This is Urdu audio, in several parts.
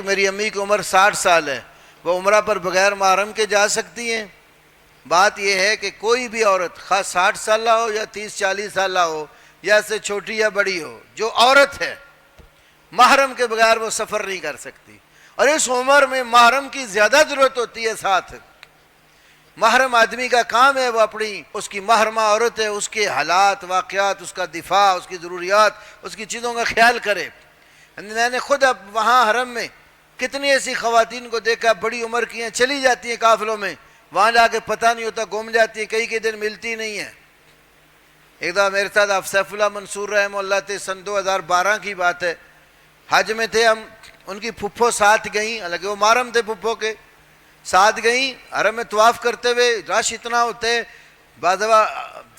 میری امی کی عمر 60 سال ہے، وہ عمرہ پر بغیر محرم کے جا سکتی ہیں؟ بات یہ ہے کہ کوئی بھی عورت خاص 60 سالہ ہو یا 30-40 سالہ ہو یا اس سے چھوٹی یا بڑی ہو، جو عورت ہے محرم کے بغیر وہ سفر نہیں کر سکتی. اور اس عمر میں محرم کی زیادہ ضرورت ہوتی ہے. ساتھ محرم آدمی کا کام ہے وہ اپنی اس کی محرمہ عورت ہے، اس کے حالات واقعات، اس کا دفاع، اس کی ضروریات، اس کی چیزوں کا خیال کرے. میں نے خود اب وہاں حرم میں کتنی ایسی خواتین کو دیکھا بڑی عمر کی ہیں، چلی جاتی ہیں قافلوں میں، وہاں جا کے پتہ نہیں ہوتا، گم جاتی ہیں، کئی دن ملتی نہیں ہیں. ایک دفعہ میرے ساتھ آپ سیف اللہ منصور رحمہ اللہ تھے، سن 2012 کی بات ہے، حج میں تھے ہم، ان کی پھپھو ساتھ گئیں، حالانکہ وہ محرم تھے پھپھو کے، ساتھ گئیں. حرم میں طواف کرتے ہوئے رش اتنا ہوتے ہے، بعض دفعہ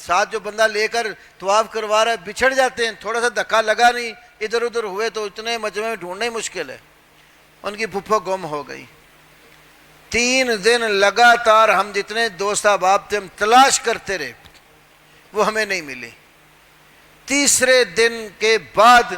ساتھ جو بندہ لے کر طواف کروا رہا ہے بچھڑ جاتے ہیں، تھوڑا سا دھکا لگا نہیں ادھر ادھر ہوئے تو اتنے مجمع میں ڈھونڈنا ہی مشکل ہے. ان کی پھپھو گم ہو گئی. 3 دن لگاتار ہم جتنے دوست احباب تھے ہم تلاش کرتے رہے، وہ ہمیں نہیں ملی. تیسرے دن کے بعد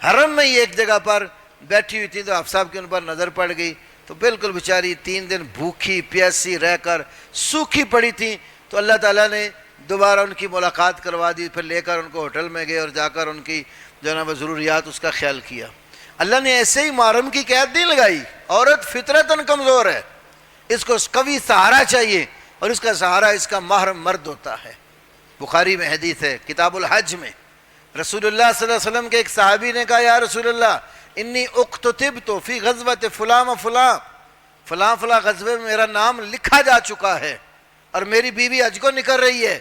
حرم میں ہی ایک جگہ پر بیٹھی ہوئی تھی تو آپ صاحب کی ان پر نظر پڑ گئی، تو بالکل بیچاری 3 دن بھوکھی پیاسی رہ کر سوکھی پڑی تھی. تو اللہ تعالیٰ نے دوبارہ ان کی ملاقات کروا دی، پھر لے کر ان کو ہوٹل میں گئے اور جا کر ان کی جو ہے وہ ضروریات اس کا خیال کیا. اللہ نے ایسے ہی محرم کی قید نہیں لگائی. عورت فطرتاً کمزور ہے، اس کو قوی سہارا چاہیے، اور اس کا سہارا اس کا محرم مرد ہوتا ہے. بخاری میں حدیث ہے کتاب الحج میں، رسول اللہ صلی اللہ علیہ وسلم کے ایک صحابی نے کہا یا رسول اللہ انی اکتتبت فی غزوۃ فلاں و فلاں، فلاں فلاں غزوے میں میرا نام لکھا جا چکا ہے اور میری بیوی حج کو نکل رہی ہے.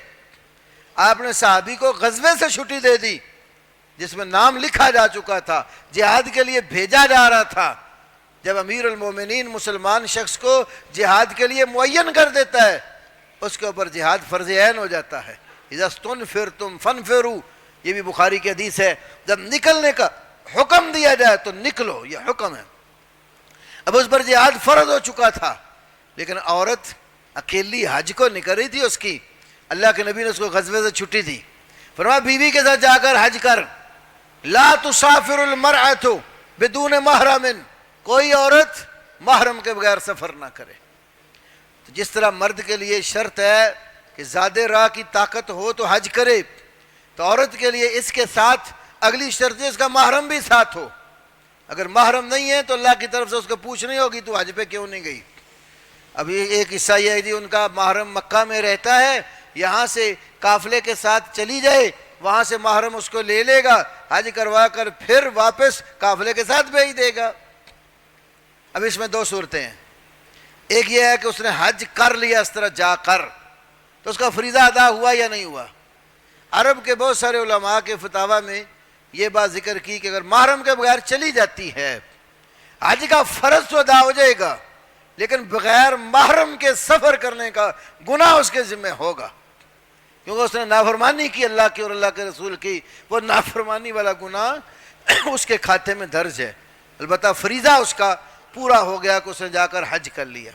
آپ نے صحابی کو غزوے سے چھٹی دے دی جس میں نام لکھا جا چکا تھا، جہاد کے لیے بھیجا جا رہا تھا. جب امیر المومنین مسلمان شخص کو جہاد کے لیے معین کر دیتا ہے اس کے اوپر جہاد فرض عین ہو جاتا ہے. اذا استنفرتم فانفروا، یہ بھی بخاری کی حدیث ہے. جب نکلنے کا حکم دیا جائے تو نکلو، یہ حکم ہے. اب اس پر جہاد فرض ہو چکا تھا، لیکن عورت اکیلی حج کو نکل رہی تھی. اس کی اللہ کے نبی نے اس کو غزوے سے چھٹی دی، فرمایا بیوی کے ساتھ جا کر حج کر. لا تسافر المرأة بدون محرم، کوئی عورت محرم کے بغیر سفر نہ کرے. تو جس طرح مرد کے لیے شرط ہے کہ زیادہ راہ کی طاقت ہو تو حج کرے، تو عورت کے لیے اس کے ساتھ اگلی شرط ہے اس کا محرم بھی ساتھ ہو. اگر محرم نہیں ہے تو اللہ کی طرف سے اس کو پوچھنی ہوگی تو حج پہ کیوں نہیں گئی. ابھی ایک حصہ یہ ہے کہ ان کا محرم مکہ میں رہتا ہے، یہاں سے قافلے کے ساتھ چلی جائے، وہاں سے محرم اس کو لے لے گا، حج کروا کر پھر واپس قافلے کے ساتھ بھیج دے گا. اب اس میں 2 صورتیں ہیں. ایک یہ ہے کہ اس نے حج کر لیا اس طرح جا کر، تو اس کا فریضہ ادا ہوا یا نہیں ہوا. عرب کے بہت سارے علماء کے فتاویٰ میں یہ بات ذکر کی کہ اگر محرم کے بغیر چلی جاتی ہے حج کا فرض تو ادا ہو جائے گا، لیکن بغیر محرم کے سفر کرنے کا گناہ اس کے ذمہ ہوگا، کیونکہ اس نے نافرمانی کی اللہ کی اور اللہ کے رسول کی. وہ نافرمانی والا گناہ اس کے کھاتے میں درج ہے. البتہ فریضہ اس کا پورا ہو گیا کہ اس نے جا کر حج کر لیا.